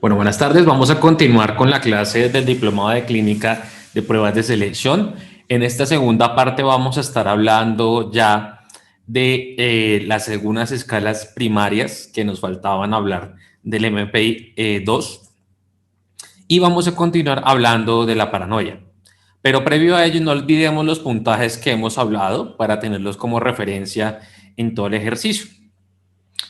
Bueno, buenas tardes. Vamos a continuar con la clase del Diplomado de Clínica de Pruebas de Selección. En esta segunda parte vamos a estar hablando ya de las algunas escalas primarias que nos faltaban hablar del MPI 2 y vamos a continuar hablando de la paranoia. Pero previo a ello, no olvidemos los puntajes que hemos hablado para tenerlos como referencia en todo el ejercicio.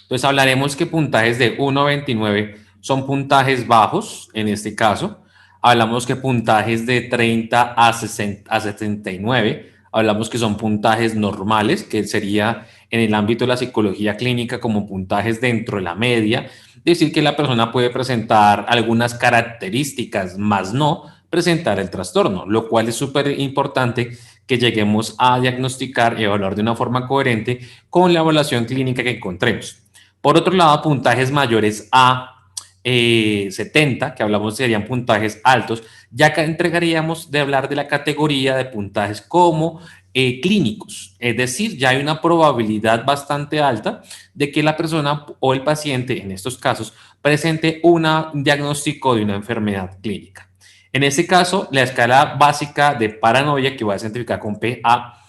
Entonces hablaremos que puntajes de 1 a 29 son puntajes bajos, en este caso. Hablamos que puntajes de 30 a 79, hablamos que son puntajes normales, que sería en el ámbito de la psicología clínica como puntajes dentro de la media, decir que la persona puede presentar algunas características, más no presentar el trastorno, lo cual es súper importante que lleguemos a diagnosticar y evaluar de una forma coherente con la evaluación clínica que encontremos. Por otro lado, puntajes mayores a 70, que hablamos serían puntajes altos, ya que entregaríamos de hablar de la categoría de puntajes como clínicos, es decir, ya hay una probabilidad bastante alta de que la persona o el paciente, en estos casos, presente un diagnóstico de una enfermedad clínica. En este caso, la escala básica de paranoia, que voy a identificar con PA,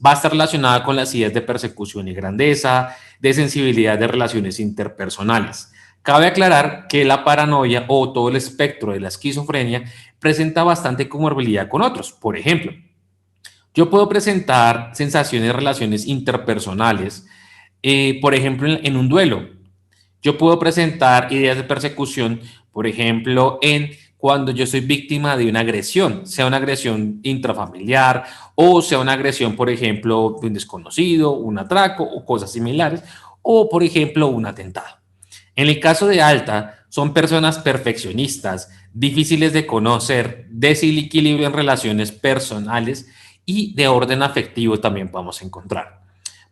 va a estar relacionada con las ideas de persecución y grandeza, de sensibilidad de relaciones interpersonales. Cabe aclarar que la paranoia o todo el espectro de la esquizofrenia presenta bastante comorbilidad con otros. Por ejemplo, yo puedo presentar sensaciones de relaciones interpersonales, por ejemplo, en un duelo. Yo puedo presentar ideas de persecución, por ejemplo, en cuando yo soy víctima de una agresión, sea una agresión intrafamiliar o sea una agresión, por ejemplo, de un desconocido, un atraco o cosas similares, o por ejemplo, un atentado. En el caso de alta, son personas perfeccionistas, difíciles de conocer, desequilibrio en relaciones personales y de orden afectivo también podemos encontrar.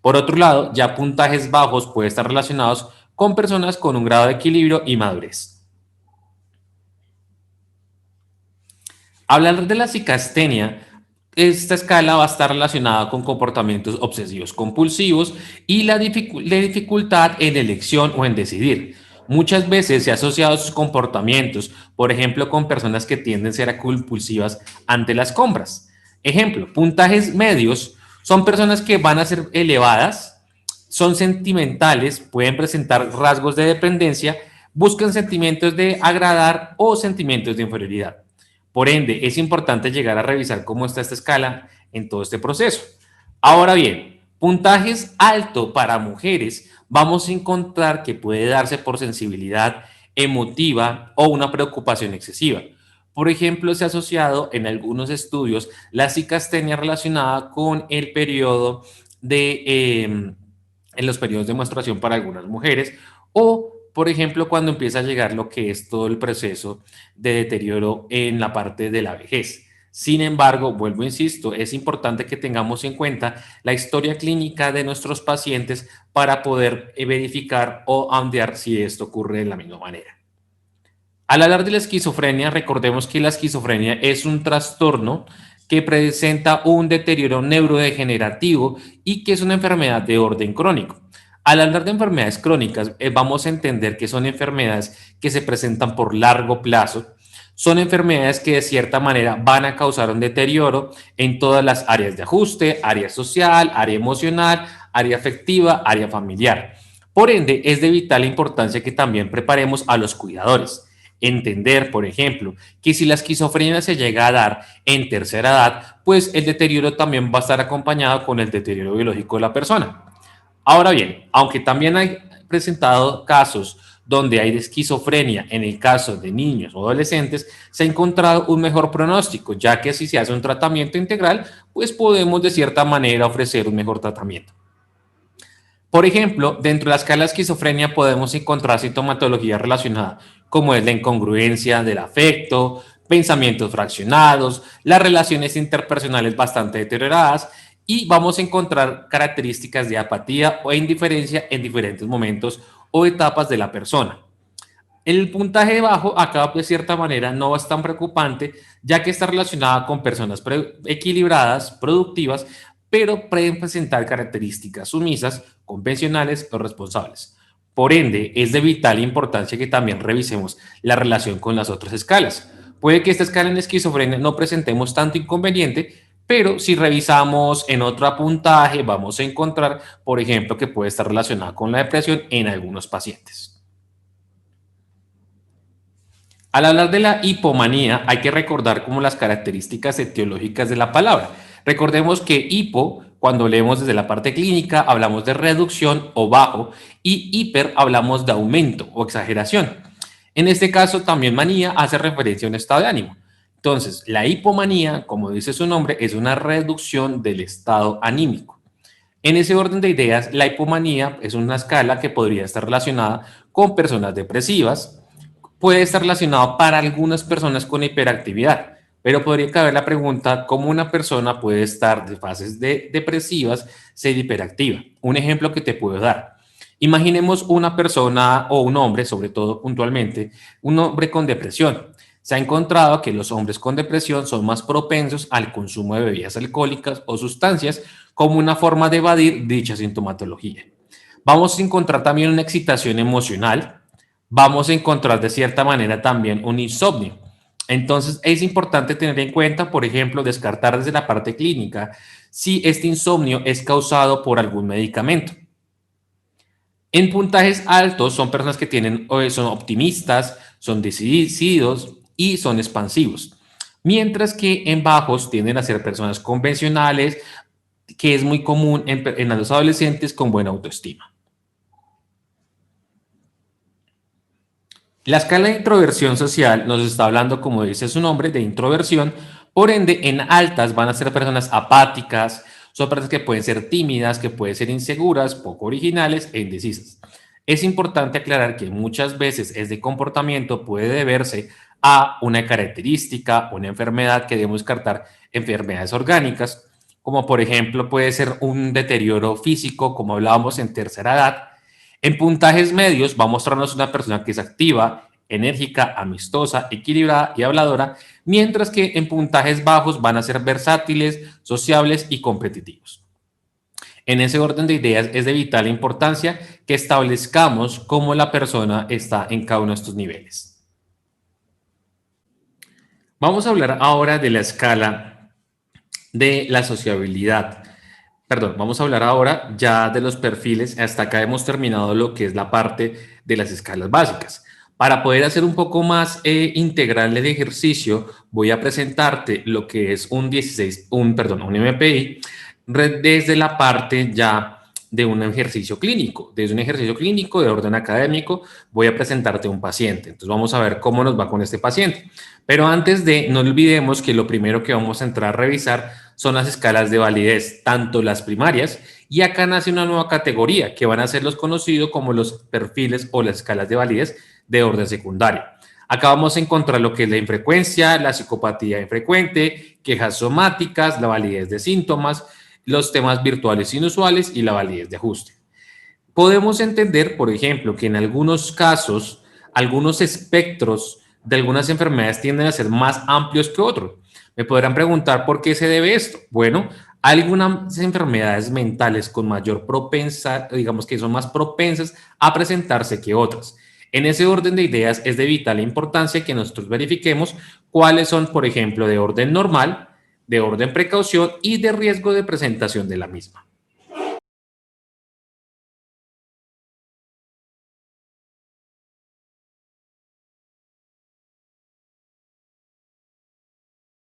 Por otro lado, ya puntajes bajos pueden estar relacionados con personas con un grado de equilibrio y madurez. Hablar de la psicastenia, esta escala va a estar relacionada con comportamientos obsesivos compulsivos y la dificultad en elección o en decidir. Muchas veces se ha asociado sus comportamientos, por ejemplo, con personas que tienden a ser compulsivas ante las compras. Ejemplo, puntajes medios son personas que van a ser elevadas, son sentimentales, pueden presentar rasgos de dependencia, buscan sentimientos de agradar o sentimientos de inferioridad. Por ende, es importante llegar a revisar cómo está esta escala en todo este proceso. Ahora bien, puntajes altos para mujeres, vamos a encontrar que puede darse por sensibilidad emotiva o una preocupación excesiva. Por ejemplo, se ha asociado en algunos estudios la psicastenia relacionada con el periodo en los periodos de menstruación para algunas mujeres o, por ejemplo, cuando empieza a llegar lo que es todo el proceso de deterioro en la parte de la vejez. Sin embargo, vuelvo, insisto, es importante que tengamos en cuenta la historia clínica de nuestros pacientes para poder verificar o ondear si esto ocurre de la misma manera. Al hablar de la esquizofrenia, recordemos que la esquizofrenia es un trastorno que presenta un deterioro neurodegenerativo y que es una enfermedad de orden crónico. Al hablar de enfermedades crónicas, vamos a entender que son enfermedades que se presentan por largo plazo, son enfermedades que de cierta manera van a causar un deterioro en todas las áreas de ajuste, área social, área emocional, área afectiva, área familiar. Por ende, es de vital importancia que también preparemos a los cuidadores. Entender, por ejemplo, que si la esquizofrenia se llega a dar en tercera edad, pues el deterioro también va a estar acompañado con el deterioro biológico de la persona. Ahora bien, aunque también hay presentado casos donde hay esquizofrenia en el caso de niños o adolescentes, se ha encontrado un mejor pronóstico, ya que si se hace un tratamiento integral, pues podemos de cierta manera ofrecer un mejor tratamiento. Por ejemplo, dentro de la escala de esquizofrenia podemos encontrar sintomatología relacionada, como es la incongruencia del afecto, pensamientos fraccionados, las relaciones interpersonales bastante deterioradas y vamos a encontrar características de apatía o indiferencia en diferentes momentos o etapas de la persona. El puntaje bajo acá de cierta manera no es tan preocupante, ya que está relacionada con personas equilibradas, productivas, pero pueden presentar características sumisas, convencionales o responsables. Por ende, es de vital importancia que también revisemos la relación con las otras escalas. Puede que esta escala en esquizofrenia no presentemos tanto inconveniente, pero si revisamos en otro puntaje, vamos a encontrar, por ejemplo, que puede estar relacionada con la depresión en algunos pacientes. Al hablar de la hipomanía, hay que recordar como las características etiológicas de la palabra. Recordemos que hipo, cuando leemos desde la parte clínica, hablamos de reducción o bajo, y hiper hablamos de aumento o exageración. En este caso, también manía hace referencia a un estado de ánimo. Entonces, la hipomanía, como dice su nombre, es una reducción del estado anímico. En ese orden de ideas, la hipomanía es una escala que podría estar relacionada con personas depresivas, puede estar relacionado para algunas personas con hiperactividad, pero podría caber la pregunta cómo una persona puede estar de fases depresivas ser hiperactiva. Un ejemplo que te puedo dar. Imaginemos una persona o un hombre, sobre todo puntualmente, un hombre con depresión. Se ha encontrado que los hombres con depresión son más propensos al consumo de bebidas alcohólicas o sustancias como una forma de evadir dicha sintomatología. Vamos a encontrar también una excitación emocional, vamos a encontrar de cierta manera también un insomnio. Entonces es importante tener en cuenta, por ejemplo, descartar desde la parte clínica si este insomnio es causado por algún medicamento. En puntajes altos son personas que son optimistas, son decididos y son expansivos. Mientras que en bajos tienden a ser personas convencionales, que es muy común en los adolescentes con buena autoestima. La escala de introversión social nos está hablando, como dice su nombre, de introversión. Por ende, en altas van a ser personas apáticas, son personas que pueden ser tímidas, que pueden ser inseguras, poco originales e indecisas. Es importante aclarar que muchas veces este comportamiento puede deberse a una característica, una enfermedad que debemos descartar, enfermedades orgánicas, como por ejemplo puede ser un deterioro físico, como hablábamos en tercera edad. En puntajes medios va a mostrarnos una persona que es activa, enérgica, amistosa, equilibrada y habladora, mientras que en puntajes bajos van a ser versátiles, sociables y competitivos. En ese orden de ideas es de vital importancia que establezcamos cómo la persona está en cada uno de estos niveles. Vamos a hablar ahora de la escala de la sociabilidad. Perdón, vamos a hablar ahora ya de los perfiles. Hasta acá hemos terminado lo que es la parte de las escalas básicas. Para poder hacer un poco más integral el ejercicio, voy a presentarte lo que es un MPI desde la parte ya de un ejercicio clínico. Desde un ejercicio clínico de orden académico, voy a presentarte un paciente. Entonces vamos a ver cómo nos va con este paciente. Pero antes de, no olvidemos que lo primero que vamos a entrar a revisar son las escalas de validez, tanto las primarias, y acá nace una nueva categoría que van a ser los conocidos como los perfiles o las escalas de validez de orden secundario. Acá vamos a encontrar lo que es la infrecuencia, la psicopatía infrecuente, quejas somáticas, la validez de síntomas, los temas virtuales inusuales y la validez de ajuste. Podemos entender, por ejemplo, que en algunos casos, algunos espectros de algunas enfermedades tienden a ser más amplios que otros. Me podrán preguntar por qué se debe esto. Bueno, hay algunas enfermedades mentales con mayor propensa, digamos que son más propensas a presentarse que otras. En ese orden de ideas es de vital importancia que nosotros verifiquemos cuáles son, por ejemplo, de orden normal, de orden precaución y de riesgo de presentación de la misma.